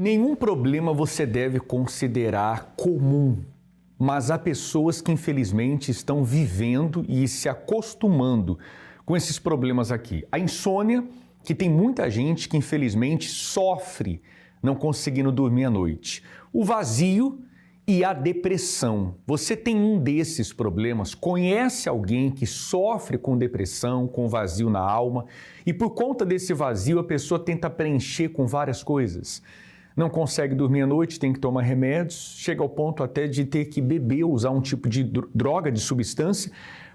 Nenhum problema você deve considerar comum, mas há pessoas que infelizmente estão vivendo e se acostumando com esses problemas aqui. A insônia, que tem muita gente que infelizmente sofre não conseguindo dormir à noite. O vazio e a depressão. Você tem um desses problemas? Conhece alguém que sofre com depressão, com vazio na alma e por conta desse vazio a pessoa tenta preencher com várias coisas? Não consegue dormir à noite, tem que tomar remédios, chega ao ponto até de ter que beber, usar um tipo de droga, de substância,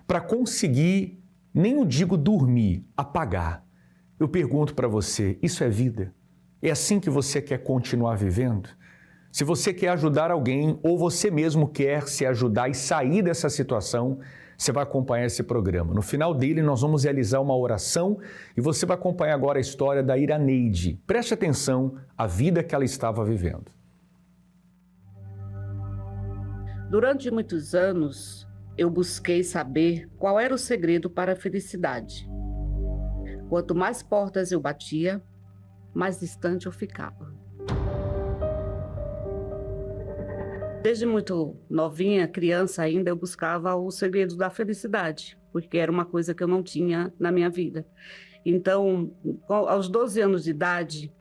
para conseguir, nem eu digo dormir, apagar. Eu pergunto para você, isso é vida? É assim que você quer continuar vivendo? Se você quer ajudar alguém ou você mesmo quer se ajudar e sair dessa situação, você vai acompanhar esse programa. No final dele, nós vamos realizar uma oração e você vai acompanhar agora a história da Iraneide. Preste atenção à vida que ela estava vivendo. Durante muitos anos, eu busquei saber qual era o segredo para a felicidade. Quanto mais portas eu batia, mais distante eu ficava. Desde muito novinha, criança ainda, eu buscava o segredo da felicidade, porque era uma coisa que eu não tinha na minha vida. Então, aos 12 anos de idade,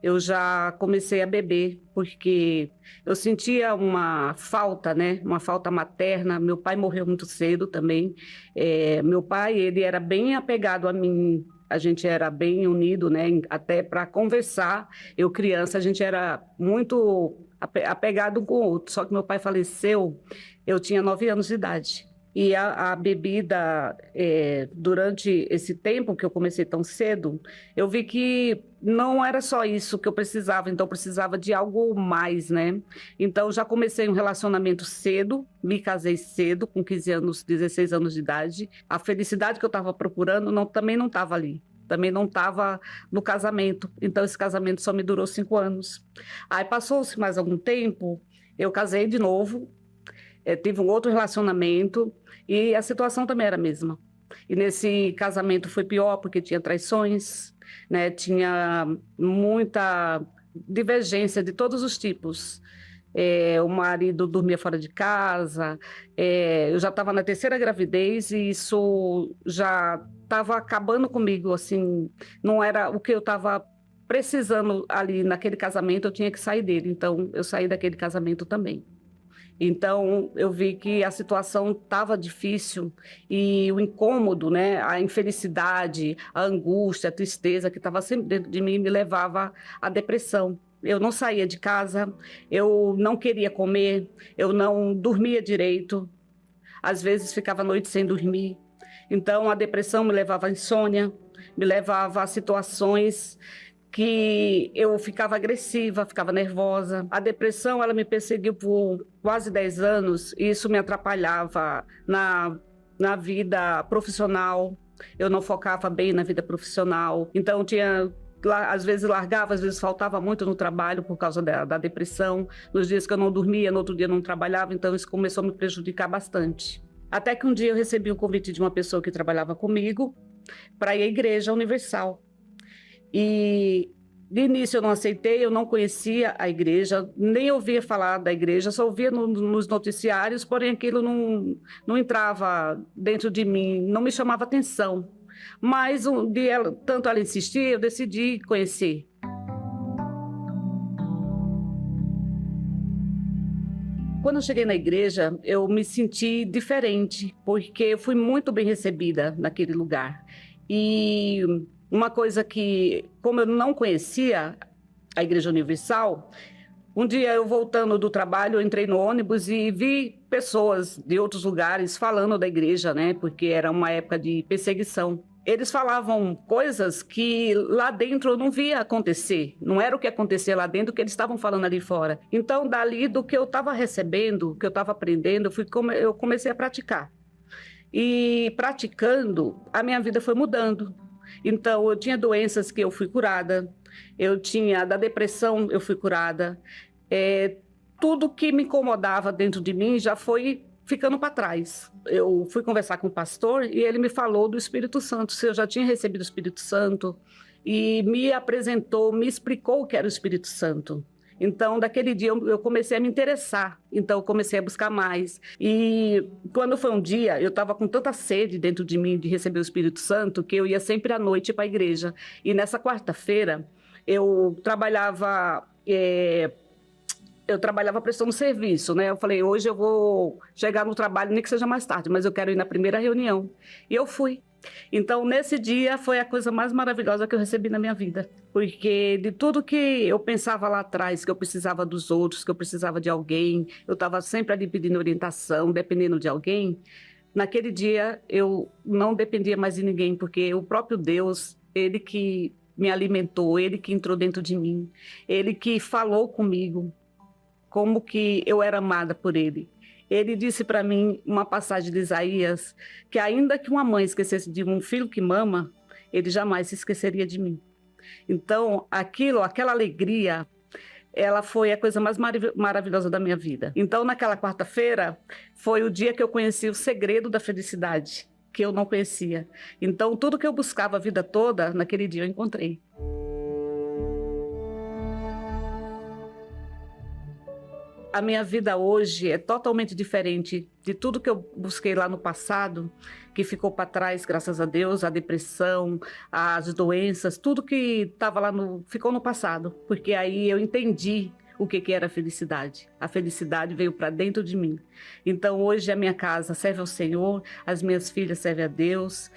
eu já comecei a beber, porque eu sentia uma falta, né? Uma falta materna. Meu pai morreu muito cedo também. Meu pai, ele era bem apegado a mim. A gente era bem unido, né? Até para conversar. Eu, criança, a gente era muito apegado um com o outro. Só que meu pai faleceu, eu tinha 9 anos de idade. E a bebida, durante esse tempo que eu comecei tão cedo, eu vi que não era só isso que eu precisava, então eu precisava de algo mais, né? Então já comecei um relacionamento cedo, me casei cedo, com 15 anos, 16 anos de idade. A felicidade que eu estava procurando também não estava ali. Também não estava no casamento. Então esse casamento só me durou 5 anos. Aí passou-se mais algum tempo, eu casei de novo, tive um outro relacionamento e a situação também era a mesma. E nesse casamento foi pior porque tinha traições, né? Tinha muita divergência de todos os tipos. O marido dormia fora de casa, eu já estava na 3ª gravidez e isso já estava acabando comigo, assim, não era o que eu estava precisando ali naquele casamento, eu tinha que sair dele, então eu saí daquele casamento também. Então, eu vi que a situação estava difícil e o incômodo, né, a infelicidade, a angústia, a tristeza que estava sempre dentro de mim me levava à depressão. Eu não saía de casa, eu não queria comer, eu não dormia direito, às vezes ficava a noite sem dormir. Então, a depressão me levava à insônia, me levava a situações que eu ficava agressiva, ficava nervosa. A depressão, ela me perseguiu por quase 10 anos e isso me atrapalhava na vida profissional. Eu não focava bem na vida profissional. Então, às vezes largava, às vezes faltava muito no trabalho por causa da depressão. Nos dias que eu não dormia, no outro dia não trabalhava, então isso começou a me prejudicar bastante. Até que um dia eu recebi um convite de uma pessoa que trabalhava comigo para ir à Igreja Universal. E de início eu não aceitei, eu não conhecia a igreja, nem ouvia falar da igreja, só ouvia nos noticiários, porém aquilo não entrava dentro de mim, não me chamava atenção. Mas tanto ela insistir, eu decidi conhecer. Quando eu cheguei na igreja, eu me senti diferente, porque eu fui muito bem recebida naquele lugar. E uma coisa que, como eu não conhecia a Igreja Universal, um dia eu voltando do trabalho, eu entrei no ônibus e vi pessoas de outros lugares falando da igreja, né? Porque era uma época de perseguição. Eles falavam coisas que lá dentro eu não via acontecer. Não era o que acontecia lá dentro, o que eles estavam falando ali fora. Então, dali do que eu estava recebendo, o que eu estava aprendendo, eu comecei a praticar. E praticando, a minha vida foi mudando. Então, eu tinha doenças que eu fui curada, da depressão eu fui curada, tudo que me incomodava dentro de mim já foi ficando para trás. Eu fui conversar com o pastor e ele me falou do Espírito Santo, se eu já tinha recebido o Espírito Santo, e me apresentou, me explicou o que era o Espírito Santo. Então, daquele dia, eu comecei a me interessar. Então, eu comecei a buscar mais. E quando foi um dia, eu estava com tanta sede dentro de mim de receber o Espírito Santo, que eu ia sempre à noite para a igreja. E nessa quarta-feira, eu trabalhava prestando serviço, né? Eu falei, hoje eu vou chegar no trabalho, nem que seja mais tarde, mas eu quero ir na primeira reunião. E eu fui. Então, nesse dia, foi a coisa mais maravilhosa que eu recebi na minha vida. Porque de tudo que eu pensava lá atrás, que eu precisava dos outros, que eu precisava de alguém, eu estava sempre ali pedindo orientação, dependendo de alguém. Naquele dia, eu não dependia mais de ninguém, porque o próprio Deus, Ele que me alimentou, Ele que entrou dentro de mim, Ele que falou comigo, como que eu era amada por Ele. Ele disse para mim uma passagem de Isaías, que ainda que uma mãe esquecesse de um filho que mama, Ele jamais se esqueceria de mim. Então, aquela alegria, ela foi a coisa mais maravilhosa da minha vida. Então, naquela quarta-feira, foi o dia que eu conheci o segredo da felicidade, que eu não conhecia. Então, tudo que eu buscava a vida toda, naquele dia eu encontrei. A minha vida hoje é totalmente diferente de tudo que eu busquei lá no passado, que ficou para trás, graças a Deus, a depressão, as doenças, tudo que estava lá ficou no passado, porque aí eu entendi o que era a felicidade. A felicidade veio para dentro de mim. Então hoje a minha casa serve ao Senhor, as minhas filhas servem a Deus,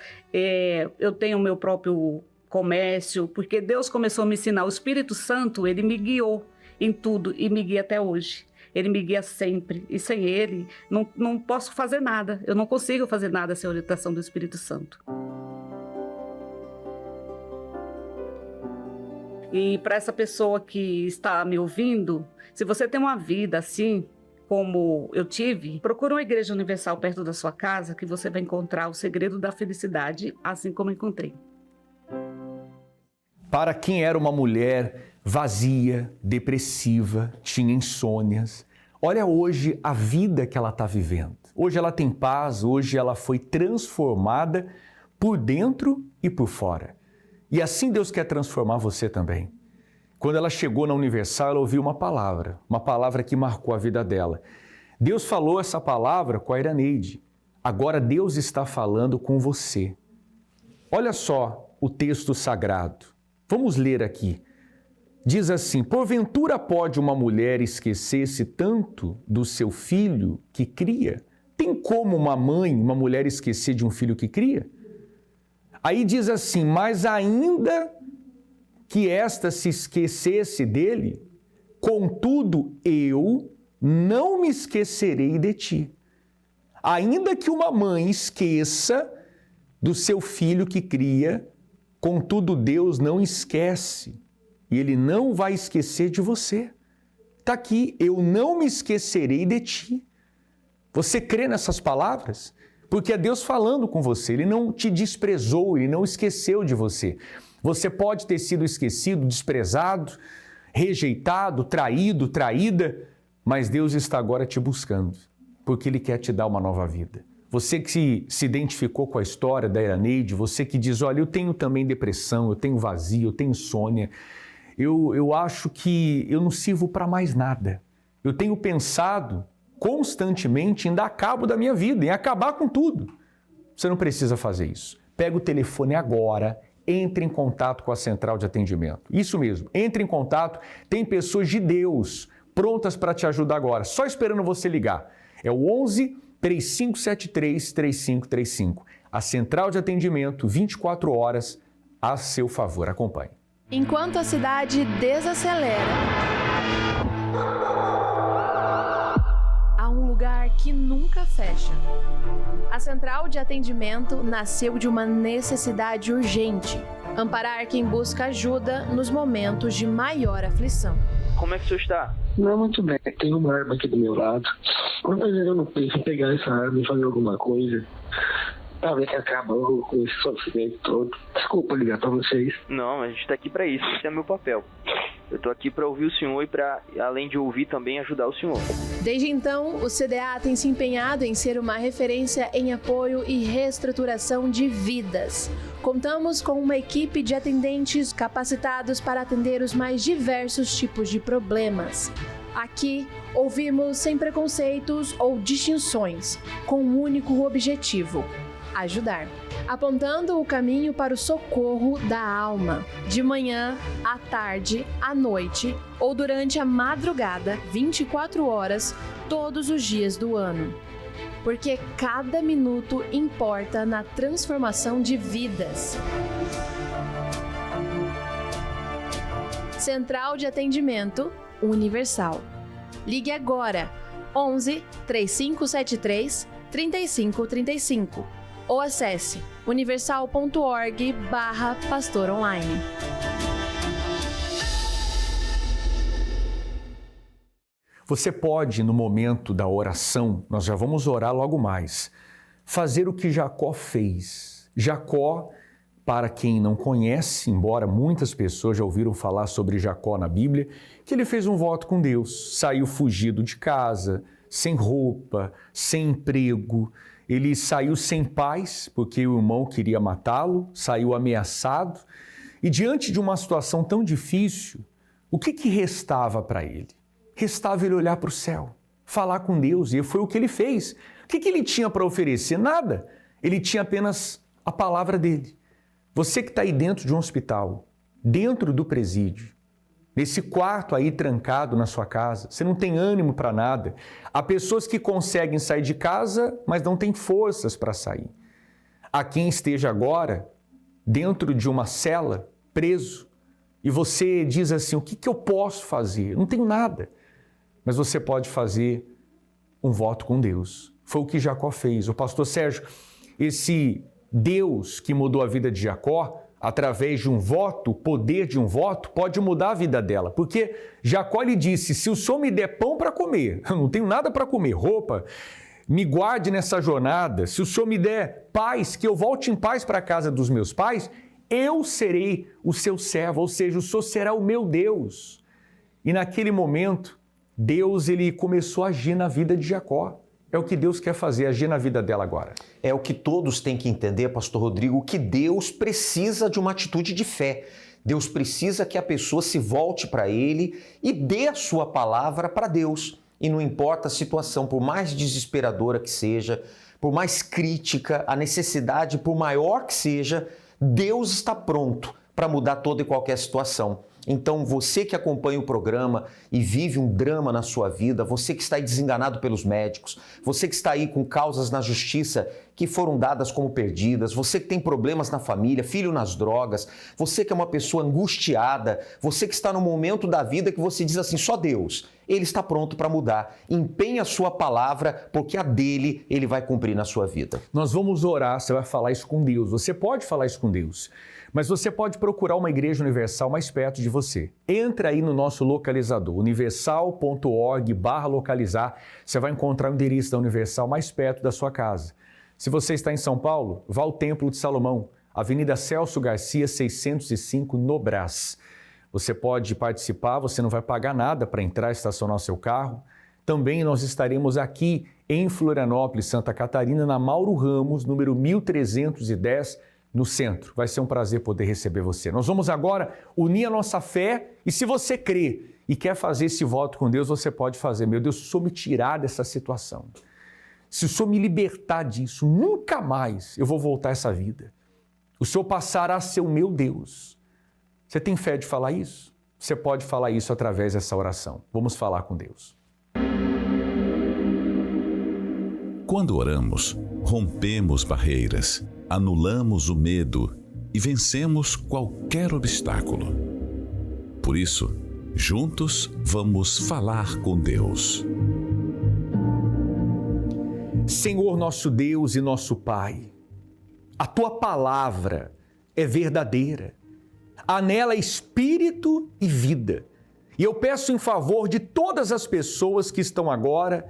eu tenho o meu próprio comércio, porque Deus começou a me ensinar. O Espírito Santo, ele me guiou em tudo e me guia até hoje. Ele me guia sempre, e sem Ele não posso fazer nada, eu não consigo fazer nada sem a orientação do Espírito Santo. E para essa pessoa que está me ouvindo, se você tem uma vida assim, como eu tive, procura uma igreja universal perto da sua casa, que você vai encontrar o segredo da felicidade, assim como eu encontrei. Para quem era uma mulher vazia, depressiva, tinha insônias, olha hoje a vida que ela está vivendo. Hoje ela tem paz, hoje ela foi transformada por dentro e por fora. E assim Deus quer transformar você também. Quando ela chegou na Universal, ela ouviu uma palavra que marcou a vida dela. Deus falou essa palavra com a Iraneide. Agora Deus está falando com você. Olha só o texto sagrado. Vamos ler aqui. Diz assim: porventura pode uma mulher esquecer-se tanto do seu filho que cria? Tem como uma mãe, uma mulher esquecer de um filho que cria? Aí diz assim: mas ainda que esta se esquecesse dele, contudo eu não me esquecerei de ti. Ainda que uma mãe esqueça do seu filho que cria, contudo Deus não esquece. E Ele não vai esquecer de você. Está aqui, eu não me esquecerei de ti. Você crê nessas palavras? Porque é Deus falando com você. Ele não te desprezou, Ele não esqueceu de você. Você pode ter sido esquecido, desprezado, rejeitado, traído, traída, mas Deus está agora te buscando, porque Ele quer te dar uma nova vida. Você que se identificou com a história da Iraneide, você que diz, olha, eu tenho também depressão, eu tenho vazio, eu tenho insônia, eu acho que eu não sirvo para mais nada. Eu tenho pensado constantemente em dar cabo da minha vida, em acabar com tudo. Você não precisa fazer isso. Pega o telefone agora, entre em contato com a central de atendimento. Isso mesmo, entre em contato, tem pessoas de Deus prontas para te ajudar agora, só esperando você ligar. É o 11 3573 3535. A central de atendimento, 24 horas, a seu favor. Acompanhe. Enquanto a cidade desacelera, há um lugar que nunca fecha. A central de atendimento nasceu de uma necessidade urgente: amparar quem busca ajuda nos momentos de maior aflição. Como é que o senhor está? Não, muito bem. Tem uma arma aqui do meu lado. Quantas vezes eu não penso em pegar essa arma e fazer alguma coisa pra ver que acaba logo com esse sofrimento todo. Desculpa ligar pra vocês. Não, a gente tá aqui pra isso. Esse é meu papel. Eu tô aqui pra ouvir o senhor e pra, além de ouvir, também ajudar o senhor. Desde então, o CDA tem se empenhado em ser uma referência em apoio e reestruturação de vidas. Contamos com uma equipe de atendentes capacitados para atender os mais diversos tipos de problemas. Aqui, ouvimos sem preconceitos ou distinções, com um único objetivo: ajudar. Apontando o caminho para o socorro da alma, de manhã, à tarde, à noite ou durante a madrugada, 24 horas, todos os dias do ano. Porque cada minuto importa na transformação de vidas. Central de Atendimento Universal. Ligue agora 11 3573 3535 ou acesse universal.org/pastoronline. Você pode, no momento da oração, nós já vamos orar logo mais, fazer o que Jacó fez. Jacó, para quem não conhece, embora muitas pessoas já ouviram falar sobre Jacó na Bíblia, que ele fez um voto com Deus, saiu fugido de casa, sem roupa, sem emprego. Ele saiu sem paz, porque o irmão queria matá-lo, saiu ameaçado. E diante de uma situação tão difícil, o que restava para ele? Restava ele olhar para o céu, falar com Deus, e foi o que ele fez. O que ele tinha para oferecer? Nada. Ele tinha apenas a palavra dele. Você que está aí dentro de um hospital, dentro do presídio, nesse quarto aí trancado na sua casa, você não tem ânimo para nada. Há pessoas que conseguem sair de casa, mas não têm forças para sair. Há quem esteja agora dentro de uma cela, preso, e você diz assim: o que eu posso fazer? Não tenho nada. Mas você pode fazer um voto com Deus. Foi o que Jacó fez. O pastor Sérgio, esse Deus que mudou a vida de Jacó, através de um voto, o poder de um voto, pode mudar a vida dela. Porque Jacó lhe disse: se o Senhor me der pão para comer, eu não tenho nada para comer, roupa, me guarde nessa jornada, se o Senhor me der paz, que eu volte em paz para a casa dos meus pais, eu serei o seu servo, ou seja, o Senhor será o meu Deus. E naquele momento, Deus ele começou a agir na vida de Jacó. É o que Deus quer fazer, agir na vida dela agora. É o que todos têm que entender, pastor Rodrigo, que Deus precisa de uma atitude de fé. Deus precisa que a pessoa se volte para Ele e dê a sua palavra para Deus. E não importa a situação, por mais desesperadora que seja, por mais crítica, a necessidade, por maior que seja, Deus está pronto para mudar toda e qualquer situação. Então, você que acompanha o programa e vive um drama na sua vida, você que está aí desenganado pelos médicos, você que está aí com causas na justiça que foram dadas como perdidas, você que tem problemas na família, filho nas drogas, você que é uma pessoa angustiada, você que está no momento da vida que você diz assim: só Deus, Ele está pronto para mudar. Empenhe a sua palavra, porque a dele Ele vai cumprir na sua vida. Nós vamos orar, você vai falar isso com Deus, você pode falar isso com Deus. Mas você pode procurar uma igreja universal mais perto de você. Entra aí no nosso localizador, universal.org/localizar. Você vai encontrar o endereço da Universal mais perto da sua casa. Se você está em São Paulo, vá ao Templo de Salomão, Avenida Celso Garcia, 605, no Brás. Você pode participar, você não vai pagar nada para entrar e estacionar o seu carro. Também nós estaremos aqui em Florianópolis, Santa Catarina, na Mauro Ramos, número 1310, no centro. Vai ser um prazer poder receber você. Nós vamos agora unir a nossa fé e se você crê e quer fazer esse voto com Deus, você pode fazer. Meu Deus, se o Senhor me tirar dessa situação, se o Senhor me libertar disso, nunca mais eu vou voltar a essa vida. O Senhor passará a ser o meu Deus. Você tem fé de falar isso? Você pode falar isso através dessa oração. Vamos falar com Deus. Quando oramos, rompemos barreiras, anulamos o medo e vencemos qualquer obstáculo. Por isso, juntos vamos falar com Deus. Senhor nosso Deus e nosso Pai, a Tua palavra é verdadeira. Há nela espírito e vida. E eu peço em favor de todas as pessoas que estão agora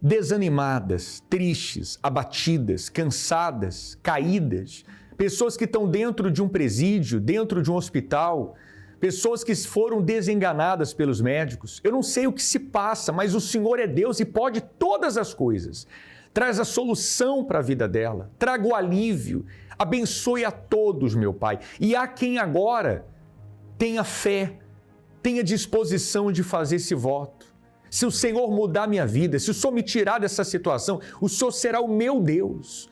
desanimadas, tristes, abatidas, cansadas, caídas, pessoas que estão dentro de um presídio, dentro de um hospital, pessoas que foram desenganadas pelos médicos. Eu não sei o que se passa, mas o Senhor é Deus e pode todas as coisas. Traz a solução para a vida dela, traga o alívio, abençoe a todos, meu Pai. E há quem agora tenha fé, tenha disposição de fazer esse voto. Se o Senhor mudar minha vida, se o Senhor me tirar dessa situação, o Senhor será o meu Deus.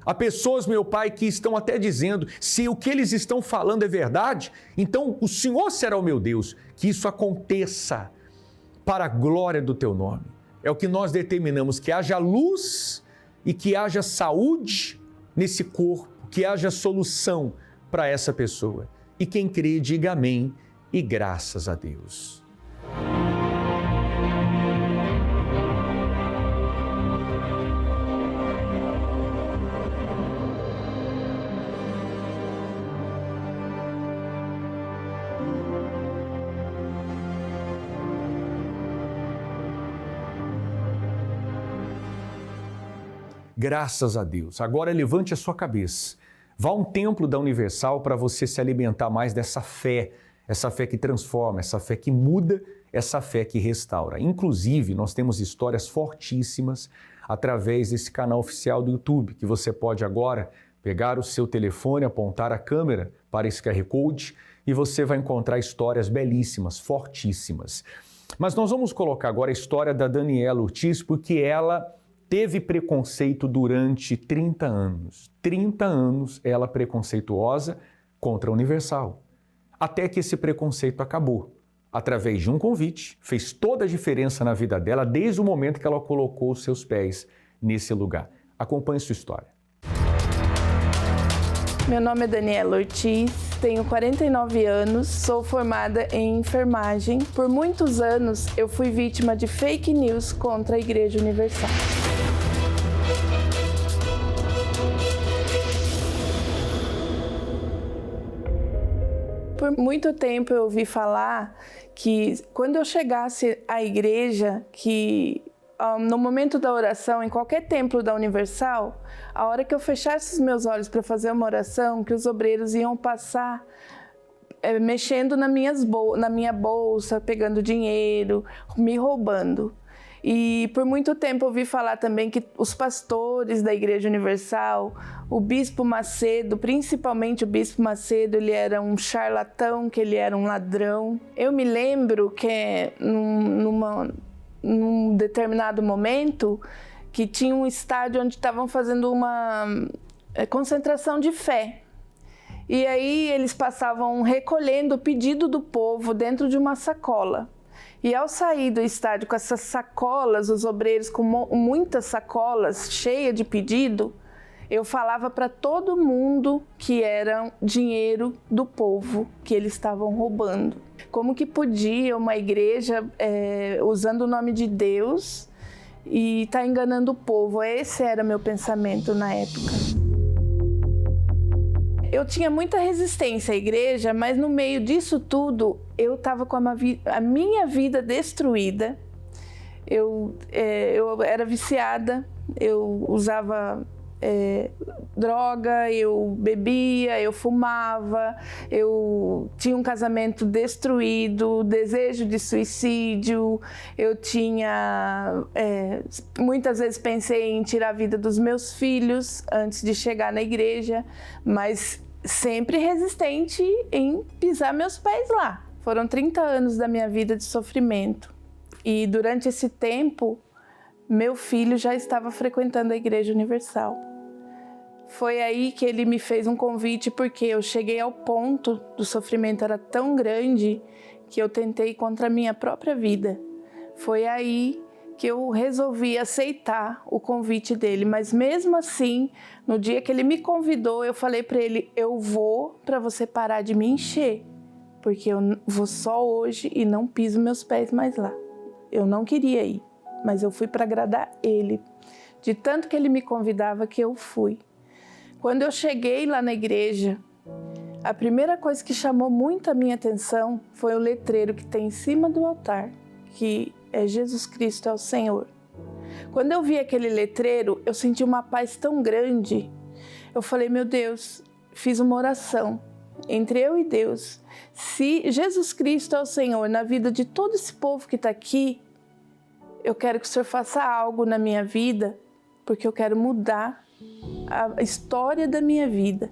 Há pessoas, meu Pai, que estão até dizendo, se o que eles estão falando é verdade, então o Senhor será o meu Deus. Que isso aconteça para a glória do Teu nome. É o que nós determinamos, que haja luz e que haja saúde nesse corpo, que haja solução para essa pessoa. E quem crê, diga amém e graças a Deus. Graças a Deus. Agora levante a sua cabeça. Vá a um templo da Universal para você se alimentar mais dessa fé, essa fé que transforma, essa fé que muda, essa fé que restaura. Inclusive, nós temos histórias fortíssimas através desse canal oficial do YouTube, que você pode agora pegar o seu telefone, apontar a câmera para esse QR Code e você vai encontrar histórias belíssimas, fortíssimas. Mas nós vamos colocar agora a história da Daniela Ortiz, porque ela teve preconceito durante 30 anos. 30 anos ela preconceituosa contra a Universal. Até que esse preconceito acabou. Através de um convite, fez toda a diferença na vida dela desde o momento que ela colocou os seus pés nesse lugar. Acompanhe sua história. Meu nome é Daniela Ortiz, tenho 49 anos, sou formada em enfermagem. Por muitos anos eu fui vítima de fake news contra a Igreja Universal. Por muito tempo eu ouvi falar que quando eu chegasse à igreja, que no momento da oração, em qualquer templo da Universal, a hora que eu fechasse os meus olhos para fazer uma oração, que os obreiros iam passar mexendo na minha bolsa, pegando dinheiro, me roubando. E por muito tempo eu ouvi falar também que os pastores da Igreja Universal, o Bispo Macedo, principalmente o Bispo Macedo, ele era um charlatão, que ele era um ladrão. Eu me lembro que num determinado momento que tinha um estádio onde estavam fazendo uma concentração de fé. E aí eles passavam recolhendo o pedido do povo dentro de uma sacola. E ao sair do estádio com essas sacolas, os obreiros com muitas sacolas cheias de pedido, eu falava para todo mundo que era dinheiro do povo que eles estavam roubando. Como que podia uma igreja usando o nome de Deus e estar enganando o povo? Esse era meu pensamento na época. Eu tinha muita resistência à igreja, mas no meio disso tudo, eu estava com a minha vida destruída. Eu era viciada, eu usava droga, eu bebia, eu fumava, eu tinha um casamento destruído, desejo de suicídio, eu tinha... muitas vezes pensei em tirar a vida dos meus filhos antes de chegar na igreja, mas sempre resistente em pisar meus pés lá. Foram 30 anos da minha vida de sofrimento e durante esse tempo, meu filho já estava frequentando a Igreja Universal. Foi aí que ele me fez um convite porque eu cheguei ao ponto do sofrimento era tão grande que eu tentei contra a minha própria vida. Foi aí que eu resolvi aceitar o convite dele, mas mesmo assim, no dia que ele me convidou, eu falei para ele, eu vou para você parar de me encher, porque eu vou só hoje e não piso meus pés mais lá. Eu não queria ir, mas eu fui para agradar ele, de tanto que ele me convidava que eu fui. Quando eu cheguei lá na igreja, a primeira coisa que chamou muito a minha atenção foi o letreiro que tem em cima do altar, que é Jesus Cristo é o Senhor. Quando eu vi aquele letreiro, eu senti uma paz tão grande. Eu falei, meu Deus, fiz uma oração. entre eu e Deus. Se Jesus Cristo é o Senhor na vida de todo esse povo que está aqui, eu quero que o Senhor faça algo na minha vida, porque eu quero mudar a história da minha vida.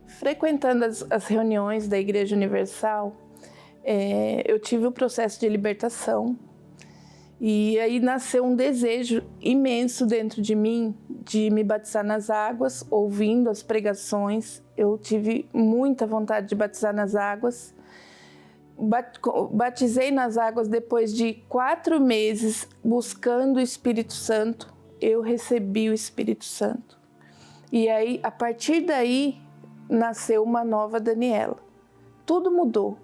Frequentando as reuniões da Igreja Universal, eu tive um processo de libertação. E aí nasceu um desejo imenso dentro de mim de me batizar nas águas, ouvindo as pregações. Eu tive muita vontade de batizar nas águas. Batizei nas águas depois de 4 meses buscando o Espírito Santo. Eu recebi o Espírito Santo. E aí, a partir daí, nasceu uma nova Daniela. Tudo mudou.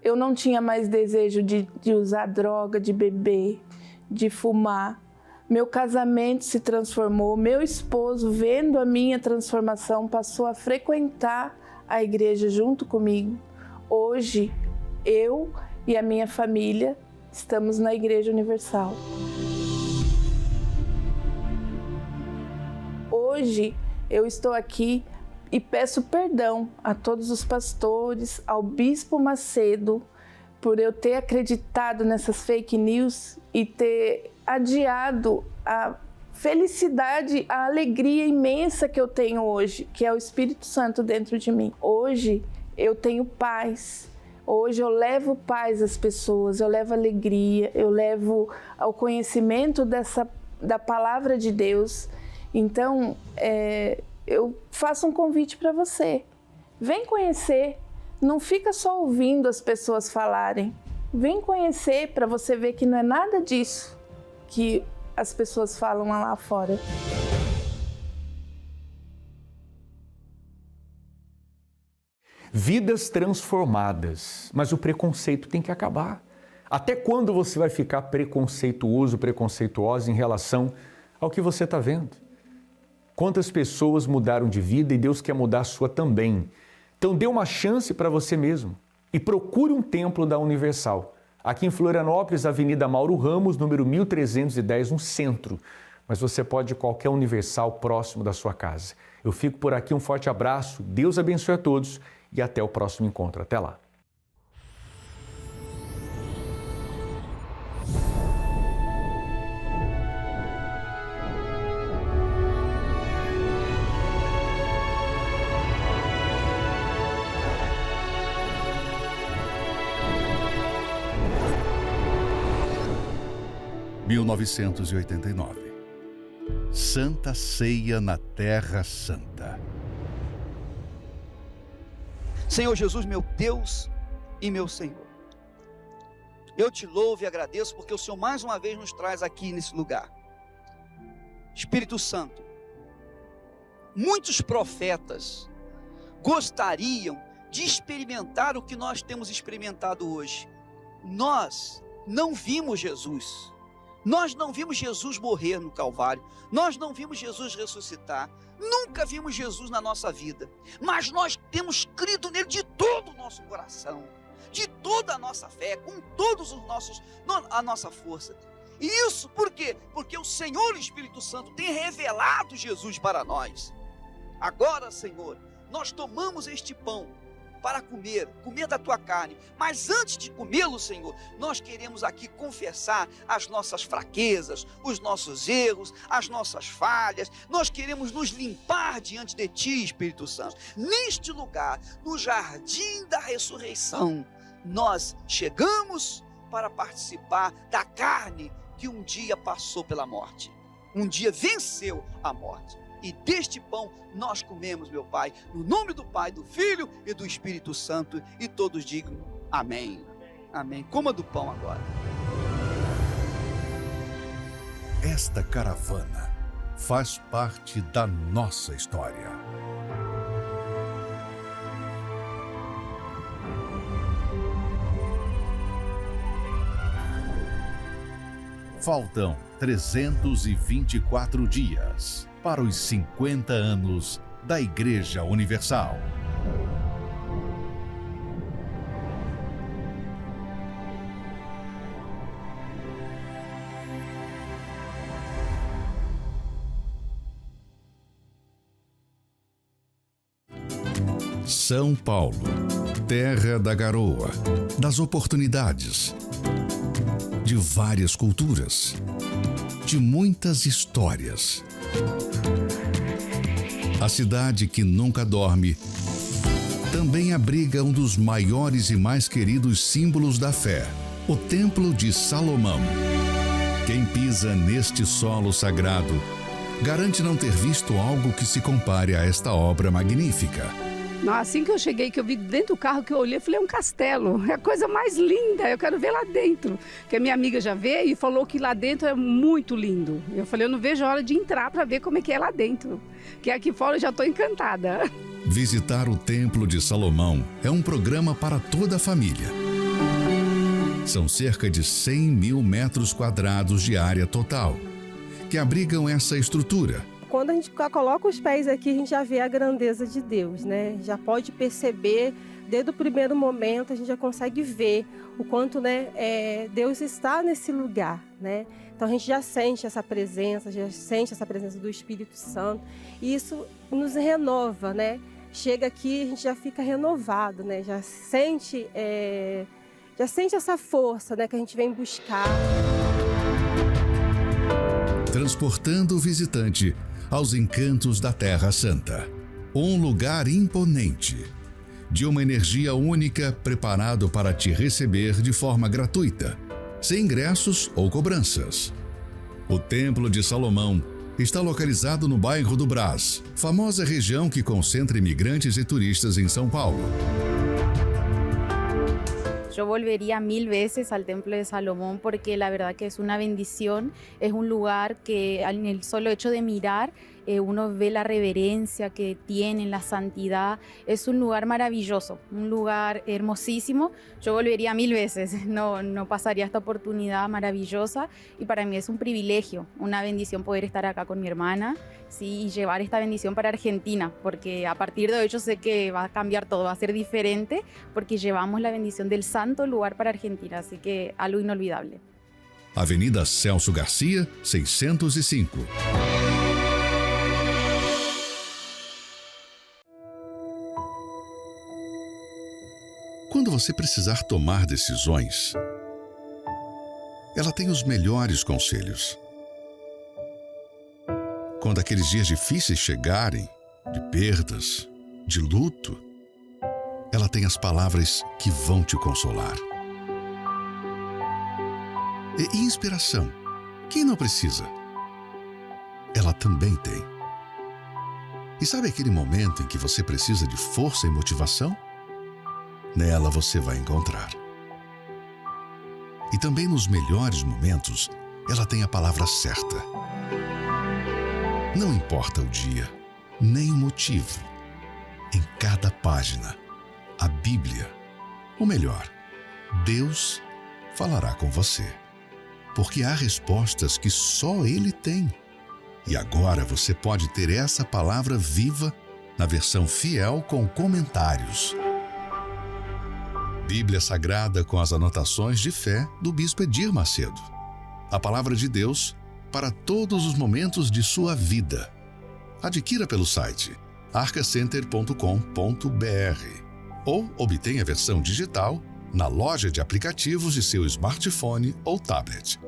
Eu não tinha mais desejo de usar droga, de beber, de fumar. Meu casamento se transformou. Meu esposo, vendo a minha transformação, passou a frequentar a igreja junto comigo. Hoje, eu e a minha família estamos na Igreja Universal. Hoje, eu estou aqui e peço perdão a todos os pastores, ao Bispo Macedo, por eu ter acreditado nessas fake news e ter adiado a felicidade, a alegria imensa que eu tenho hoje, que é o Espírito Santo dentro de mim. Hoje eu tenho paz, hoje eu levo paz às pessoas, eu levo alegria, eu levo ao conhecimento da palavra de Deus. Então, eu faço um convite para você. Vem conhecer, não fica só ouvindo as pessoas falarem. Vem conhecer para você ver que não é nada disso que as pessoas falam lá fora. Vidas transformadas, mas o preconceito tem que acabar. Até quando você vai ficar preconceituoso, preconceituosa em relação ao que você está vendo? Quantas pessoas mudaram de vida e Deus quer mudar a sua também. Então dê uma chance para você mesmo e procure um templo da Universal. Aqui em Florianópolis, Avenida Mauro Ramos, número 1310, no centro. Mas você pode ir a qualquer Universal próximo da sua casa. Eu fico por aqui, um forte abraço, Deus abençoe a todos e até o próximo encontro. Até lá. em 1989. Santa Ceia na Terra Santa. Senhor Jesus, meu Deus e meu Senhor, eu te louvo e agradeço porque o Senhor mais uma vez nos traz aqui nesse lugar. Espírito Santo, muitos profetas gostariam de experimentar o que nós temos experimentado hoje. Nós não vimos Jesus. Nós não vimos Jesus morrer no Calvário, nós não vimos Jesus ressuscitar, nunca vimos Jesus na nossa vida, mas nós temos crido nele de todo o nosso coração, de toda a nossa fé, com todos a nossa força. E isso por quê? Porque o Senhor Espírito Santo tem revelado Jesus para nós. Agora, Senhor, nós tomamos este pão para comer da tua carne, mas antes de comê-lo, Senhor, nós queremos aqui confessar as nossas fraquezas, os nossos erros, as nossas falhas. Nós queremos nos limpar diante de ti, Espírito Santo. Neste lugar, no jardim da ressurreição, nós chegamos para participar da carne que um dia passou pela morte, um dia venceu a morte. E deste pão nós comemos, meu Pai, no nome do Pai, do Filho e do Espírito Santo, e todos digam amém. Amém. Coma do pão agora. Esta caravana faz parte da nossa história. Faltam 324 dias para os 50 anos da Igreja Universal. São Paulo, terra da garoa, das oportunidades, de várias culturas, de muitas histórias. A cidade que nunca dorme também abriga um dos maiores e mais queridos símbolos da fé, o Templo de Salomão. Quem pisa neste solo sagrado garante não ter visto algo que se compare a esta obra magnífica. Assim que eu cheguei, que eu vi dentro do carro, que eu olhei, eu falei, é um castelo, é a coisa mais linda, eu quero ver lá dentro. Porque a minha amiga já veio e falou que lá dentro é muito lindo. Eu falei, eu não vejo a hora de entrar para ver como é que é lá dentro, que aqui fora eu já estou encantada. Visitar o Templo de Salomão é um programa para toda a família. São cerca de 100 mil metros quadrados de área total, que abrigam essa estrutura. Quando a gente coloca os pés aqui, a gente já vê a grandeza de Deus, né? Já pode perceber, desde o primeiro momento, a gente já consegue ver o quanto, né, Deus está nesse lugar, né? Então a gente já sente essa presença, do Espírito Santo, e isso nos renova, né? Chega aqui, a gente já fica renovado, né? Já sente essa força, né, que a gente vem buscar. Transportando o visitante aos encantos da Terra Santa. Um lugar imponente, de uma energia única preparado para te receber de forma gratuita, sem ingressos ou cobranças. O Templo de Salomão está localizado no bairro do Brás, famosa região que concentra imigrantes e turistas em São Paulo. Yo volvería 1000 veces al Templo de Salomón porque la verdad que es una bendición, es un lugar que en el solo hecho de mirar uno ve la reverencia que tienen, la santidad, es un lugar maravilloso, un lugar hermosísimo. Yo volvería 1000 veces, no pasaría esta oportunidad maravillosa y para mí es un privilegio, una bendición poder estar acá con mi hermana, sí, y llevar esta bendición para Argentina, porque a partir de hoy yo sé que va a cambiar todo, va a ser diferente porque llevamos la bendición del santo lugar para Argentina, así que algo inolvidable. Avenida Celso Garcia, 605. Quando você precisar tomar decisões, ela tem os melhores conselhos. Quando aqueles dias difíceis chegarem, de perdas, de luto, ela tem as palavras que vão te consolar. E inspiração, quem não precisa? Ela também tem. E sabe aquele momento em que você precisa de força e motivação? Nela você vai encontrar. E também nos melhores momentos, ela tem a palavra certa. Não importa o dia, nem o motivo. Em cada página, a Bíblia, ou melhor, Deus falará com você. Porque há respostas que só Ele tem. E agora você pode ter essa palavra viva na versão fiel com comentários. Bíblia Sagrada com as anotações de fé do Bispo Edir Macedo. A palavra de Deus para todos os momentos de sua vida. Adquira pelo site arcacenter.com.br ou obtenha a versão digital na loja de aplicativos de seu smartphone ou tablet.